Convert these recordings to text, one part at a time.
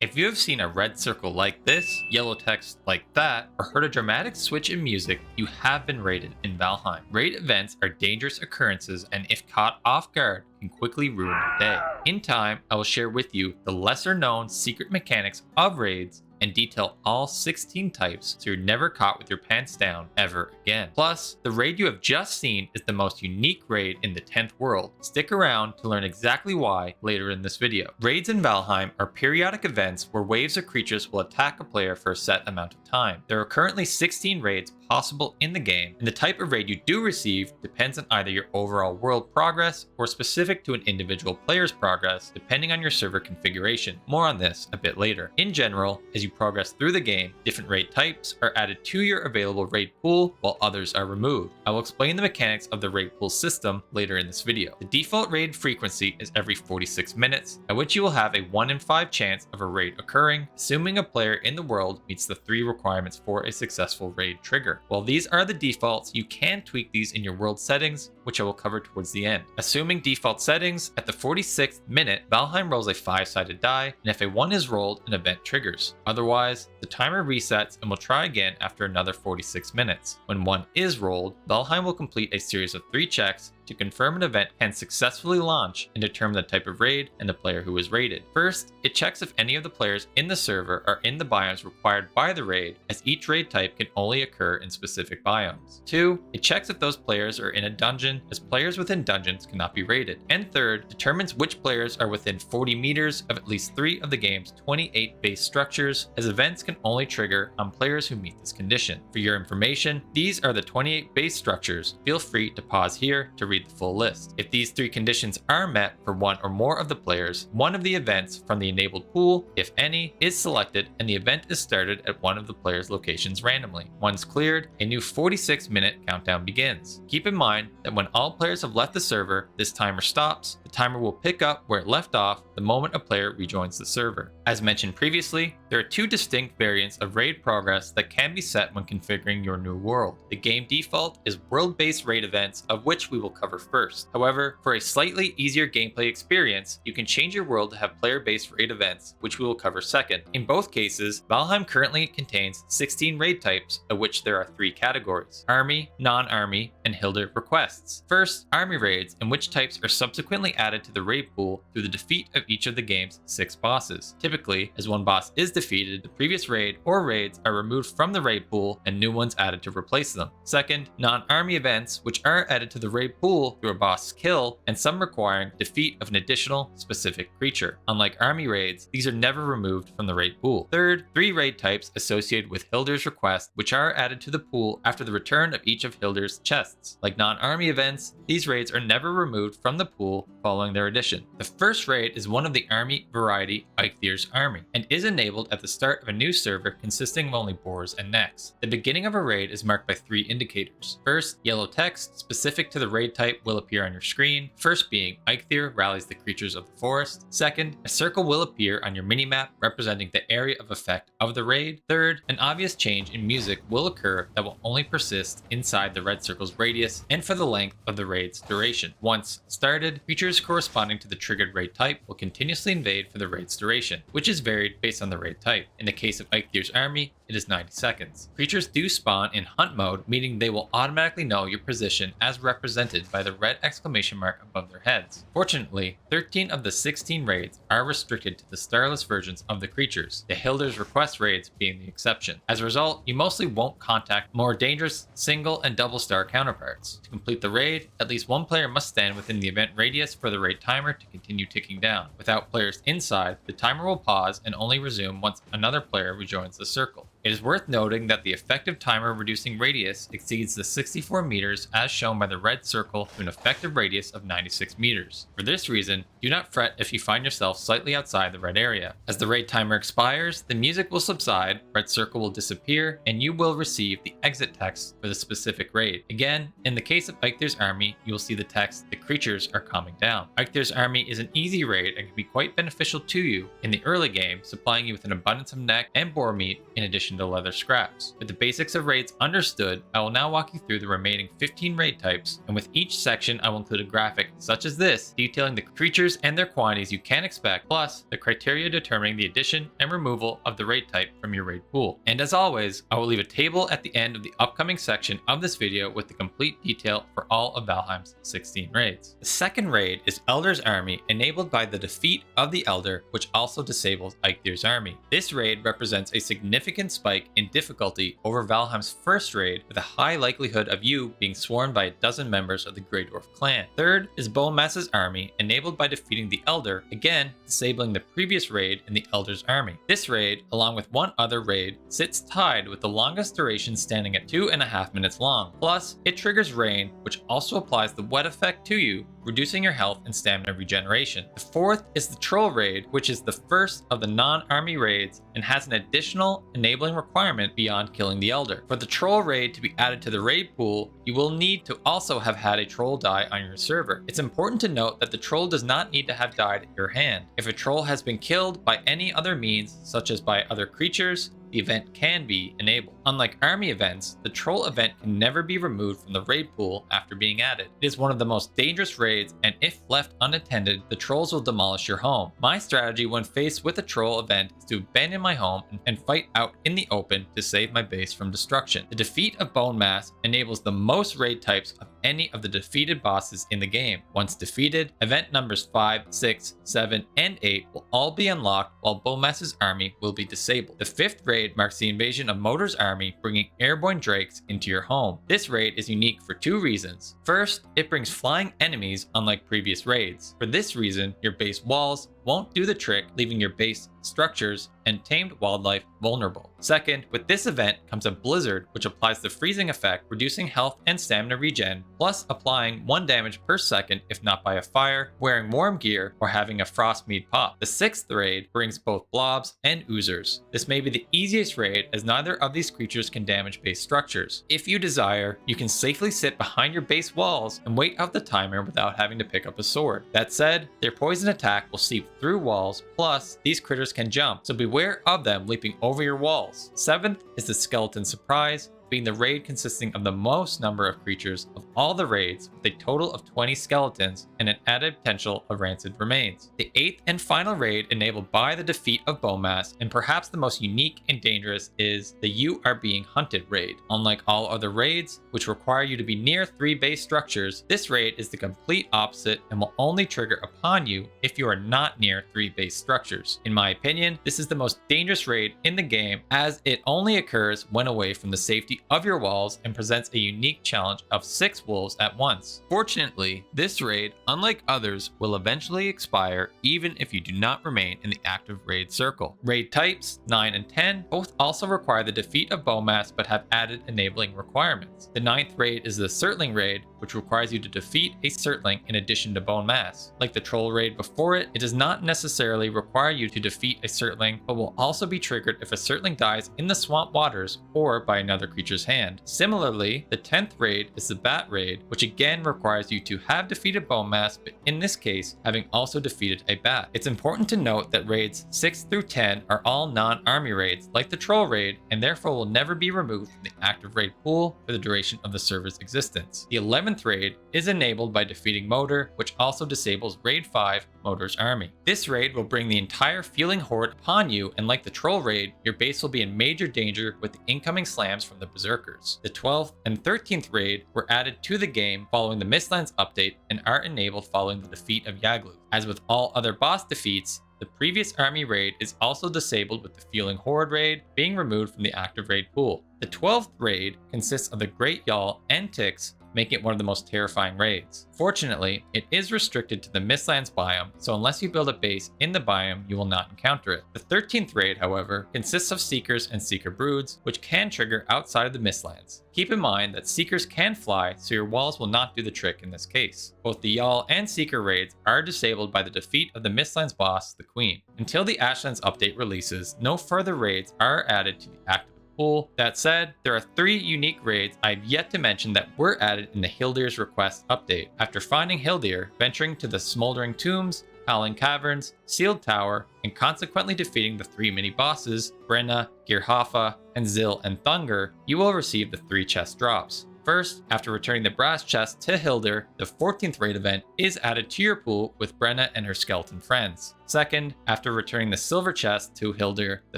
If you have seen a red circle like this, yellow text like that, or heard a dramatic switch in music, you have been raided in Valheim. Raid events are dangerous occurrences and if caught off guard, can quickly ruin your day. In time, I will share with you the lesser known secret mechanics of raids and detail all 16 types so you're never caught with your pants down ever again. Plus, the raid you have just seen is the most unique raid in the 10th world. Stick around to learn exactly why later in this video. Raids in Valheim are periodic events where waves of creatures will attack a player for a set amount of time. There are currently 16 raids possible in the game, and the type of raid you do receive depends on either your overall world progress or specific to an individual player's progress, depending on your server configuration. More on this a bit later. In general, as you progress through the game, different raid types are added to your available raid pool while others are removed. I will explain the mechanics of the raid pool system later in this video. The default raid frequency is every 46 minutes, at which you will have a 1 in 5 chance of a raid occurring, assuming a player in the world meets the 3 requirements for a successful raid trigger. While these are the defaults, you can tweak these in your world settings, which I will cover towards the end. Assuming default settings, at the 46th minute, Valheim rolls a 5-sided die, and if a 1 is rolled, an event triggers. Otherwise, the timer resets and will try again after another 46 minutes. When 1 is rolled, Valheim will complete a series of 3 checks to confirm an event can successfully launch and determine the type of raid and the player who is raided. First, it checks if any of the players in the server are in the biomes required by the raid, as each raid type can only occur in specific biomes. 2, it checks if those players are in a dungeon, as players within dungeons cannot be raided. And third, determines which players are within 40 meters of at least 3 of the game's 28 base structures, as events can only trigger on players who meet this condition. For your information, these are the 28 base structures. Feel free to pause here to read the full list. If these 3 conditions are met for 1 or more of the players, one of the events from the enabled pool, if any, is selected and the event is started at one of the players' locations randomly. Once cleared, a new 46-minute countdown begins. Keep in mind that when all players have left the server, this timer stops. The timer will pick up where it left off the moment a player rejoins the server. As mentioned previously, there are 2 distinct variants of raid progress that can be set when configuring your new world. The game default is world-based raid events, of which we will cover first. However, for a slightly easier gameplay experience, you can change your world to have player-based raid events, which we will cover second. In both cases, Valheim currently contains 16 raid types, of which there are 3 categories: Army, Non-Army, and Hilder requests. First, Army raids, in which types are subsequently added to the raid pool through the defeat of each of the game's 6 bosses. Typically, as one boss is defeated, the previous raid or raids are removed from the raid pool and new ones added to replace them. Second, Non-Army events, which are added to the raid pool through a boss kill, and some requiring defeat of an additional specific creature. Unlike Army raids, these are never removed from the raid pool. Third, 3 raid types associated with Hilder's request, which are added to the pool after the return of each of Hilder's chests. Like Non-Army events, these raids are never removed from the pool following their addition. The first raid is one of the Army variety, Eikthyrs Army, and is enabled at the start of a new server consisting of only boars and necks. The beginning of a raid is marked by 3 indicators. First, yellow text specific to the raid type will appear on your screen, first being Eikthyr rallies the creatures of the forest. Second, a circle will appear on your minimap representing the area of effect of the raid. Third, an obvious change in music will occur that will only persist inside the red circle's radius and for the length of the raid's duration. Once started, creatures corresponding to the triggered raid type will continuously invade for the raid's duration, which is varied based on the raid type. In the case of Eikthyrs Army, it is 90 seconds. Creatures do spawn in hunt mode, meaning they will automatically know your position as represented by the red exclamation mark above their heads. Fortunately, 13 of the 16 raids are restricted to the starless versions of the creatures, the Hilder's request raids being the exception. As a result, you mostly won't contact more dangerous single and double star counterparts. To complete the raid, at least one player must stand within the event radius for the raid timer to continue ticking down. Without players inside, the timer will pause and only resume once another player rejoins the circle. It is worth noting that the effective timer reducing radius exceeds the 64 meters as shown by the red circle to an effective radius of 96 meters. For this reason, do not fret if you find yourself slightly outside the red area. As the raid timer expires, the music will subside, red circle will disappear, and you will receive the exit text for the specific raid. Again, in the case of Eikthyrs Army, you will see the text, "The creatures are calming down." Eikthyrs Army is an easy raid and can be quite beneficial to you in the early game, supplying you with an abundance of neck and boar meat in addition addition to leather scraps. With the basics of raids understood, I will now walk you through the remaining 15 raid types, and with each section I will include a graphic such as this detailing the creatures and their quantities you can expect, plus the criteria determining the addition and removal of the raid type from your raid pool. And as always, I will leave a table at the end of the upcoming section of this video with the complete detail for all of Valheim's 16 raids. The second raid is Elder's Army, enabled by the defeat of the Elder, which also disables Eikthyre's army. This raid represents a significant spike in difficulty over Valheim's first raid, with a high likelihood of you being sworn by a dozen members of the Grey Dwarf clan. Third is Bonemass's army, enabled by defeating the Elder, again disabling the previous raid in the Elder's army. This raid, along with one other raid, sits tied with the longest duration standing at 2.5 minutes long. Plus, it triggers rain, which also applies the wet effect to you, reducing your health and stamina regeneration. The fourth is the Troll raid, which is the first of the non-army raids and has an additional enabling requirement beyond killing the Elder. For the Troll raid to be added to the raid pool, you will need to also have had a Troll die on your server. It's important to note that the Troll does not need to have died in your hand. If a Troll has been killed by any other means, such as by other creatures, the event can be enabled. Unlike army events, the Troll event can never be removed from the raid pool after being added. It is one of the most dangerous raids, and if left unattended, the Trolls will demolish your home. My strategy when faced with a Troll event is to abandon my home and fight out in the open to save my base from destruction. The defeat of Bonemass enables the most raid types of any of the defeated bosses in the game. Once defeated, event numbers 5, 6, 7, and 8 will all be unlocked, while Bonemass's army will be disabled. The fifth raid marks the invasion of Motor's army, bringing airborne drakes into your home. This raid is unique for two reasons. First, it brings flying enemies unlike previous raids. For this reason, your base walls won't do the trick, leaving your base structures and tamed wildlife vulnerable. Second, with this event comes a blizzard, which applies the freezing effect, reducing health and stamina regen, plus applying 1 damage per second if not by a fire, wearing warm gear, or having a frost mead pop. The sixth raid brings both blobs and oozers. This may be the easiest raid, as neither of these creatures can damage base structures. If you desire, you can safely sit behind your base walls and wait out the timer without having to pick up a sword. That said, their poison attack will seep through walls, plus these critters can jump, so beware of them leaping over your walls. Seventh is the Skeleton Surprise, being the raid consisting of the most number of creatures of all the raids, with a total of 20 skeletons and an added potential of rancid remains. The eighth and final raid enabled by the defeat of Bonemass, and perhaps the most unique and dangerous, is the You Are Being Hunted raid. Unlike all other raids, which require you to be near 3 base structures, this raid is the complete opposite and will only trigger upon you if you are not near 3 base structures. In my opinion, this is the most dangerous raid in the game, as it only occurs when away from the safety of your walls and presents a unique challenge of 6 wolves at once. Fortunately, this raid, unlike others, will eventually expire even if you do not remain in the active raid circle. Raid types 9 and 10 both also require the defeat of Bonemass but have added enabling requirements. The 9th raid is the Surtling raid, which requires you to defeat a Surtling in addition to Bonemass. Like the Troll raid before it, it does not necessarily require you to defeat a Surtling, but will also be triggered if a Surtling dies in the swamp waters or by another creature's hand. Similarly, the 10th raid is the Bat raid, which again requires you to have defeated Bonemass, but in this case, having also defeated a bat. It's important to note that raids 6 through 10 are all non-army raids, like the Troll raid, and therefore will never be removed from the active raid pool for the duration of the server's existence. The 11th raid is enabled by defeating Motor, which also disables raid 5, Motor's army. This raid will bring the entire Fuling horde upon you, and like the Troll raid, your base will be in major danger with the incoming slams from the Berserkers. The 12th and 13th raid were added to the game following the Mistlands update and are enabled following the defeat of Gjall. As with all other boss defeats, the previous army raid is also disabled, with the Fuling horde raid being removed from the active raid pool. The 12th raid consists of the Great Gjall and Ticks, making it one of the most terrifying raids. Fortunately, it is restricted to the Mistlands biome, so unless you build a base in the biome, you will not encounter it. The 13th raid, however, consists of Seekers and Seeker Broods, which can trigger outside of the Mistlands. Keep in mind that Seekers can fly, so your walls will not do the trick in this case. Both the Gjall and Seeker raids are disabled by the defeat of the Mistlands boss, the Queen. Until the Ashlands update releases, no further raids are added to the active pool. That said, there are 3 unique raids I've yet to mention that were added in the Hildir's Request update. After finding Hildir, venturing to the Smoldering Tombs, Howling Caverns, Sealed Tower, and consequently defeating the 3 mini-bosses, Brenna, Geirrhafa, and Zil and Thungr, you will receive the 3 chest drops. First, after returning the brass chest to Hildur, the 14th raid event is added to your pool with Brenna and her skeleton friends. Second, after returning the silver chest to Hildur, the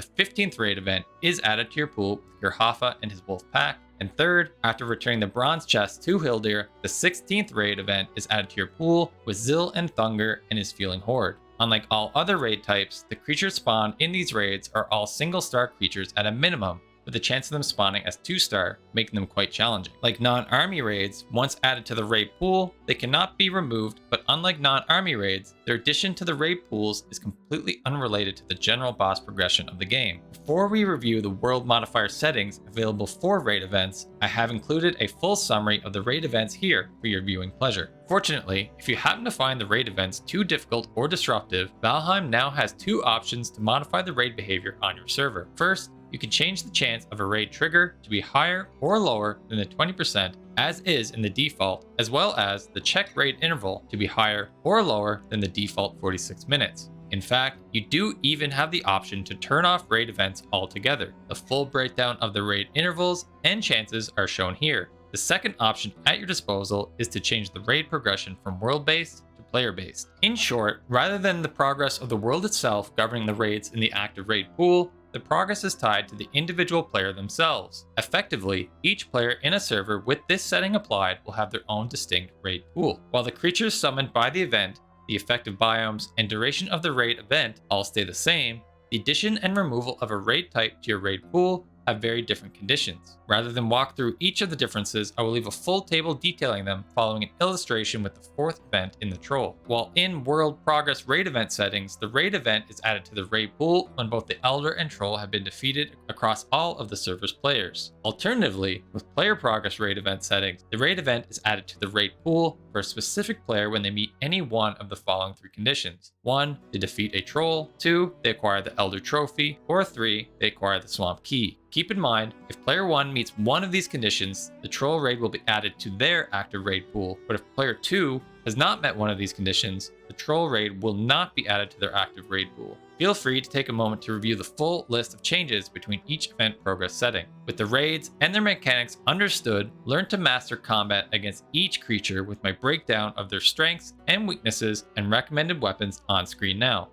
15th raid event is added to your pool with Geirrhafa and his wolf pack. And third, after returning the bronze chest to Hildur, the 16th raid event is added to your pool with Zil and Thungr and his Fuling horde. Unlike all other raid types, the creatures spawned in these raids are all single-star creatures at a minimum, with the chance of them spawning as 2-star, making them quite challenging. Like non-army raids, once added to the raid pool, they cannot be removed, but unlike non-army raids, their addition to the raid pools is completely unrelated to the general boss progression of the game. Before we review the world modifier settings available for raid events, I have included a full summary of the raid events here for your viewing pleasure. Fortunately, if you happen to find the raid events too difficult or disruptive, Valheim now has 2 options to modify the raid behavior on your server. First, you can change the chance of a raid trigger to be higher or lower than the 20% as is in the default, as well as the check raid interval to be higher or lower than the default 46 minutes. In fact, you do even have the option to turn off raid events altogether. The full breakdown of the raid intervals and chances are shown here. The second option at your disposal is to change the raid progression from world-based to player-based. In short, rather than the progress of the world itself governing the raids in the active raid pool, the progress is tied to the individual player themselves. Effectively, each player in a server with this setting applied will have their own distinct raid pool. While the creatures summoned by the event, the effective biomes, and duration of the raid event all stay the same, the addition and removal of a raid type to your raid pool have very different conditions. Rather than walk through each of the differences, I will leave a full table detailing them following an illustration with the 4th event in the Troll. While in World Progress raid event settings, the raid event is added to the raid pool when both the Elder and Troll have been defeated across all of the server's players. Alternatively, with Player Progress raid event settings, the raid event is added to the raid pool for a specific player when they meet any one of the following 3 conditions. 1, they defeat a Troll. 2, they acquire the Elder Trophy. Or 3, they acquire the Swamp Key. Keep in mind, if player 1 meets one of these conditions, the Troll raid will be added to their active raid pool, but if player 2 has not met one of these conditions, the Troll raid will not be added to their active raid pool. Feel free to take a moment to review the full list of changes between each event progress setting. With the raids and their mechanics understood, learn to master combat against each creature with my breakdown of their strengths and weaknesses and recommended weapons on screen now.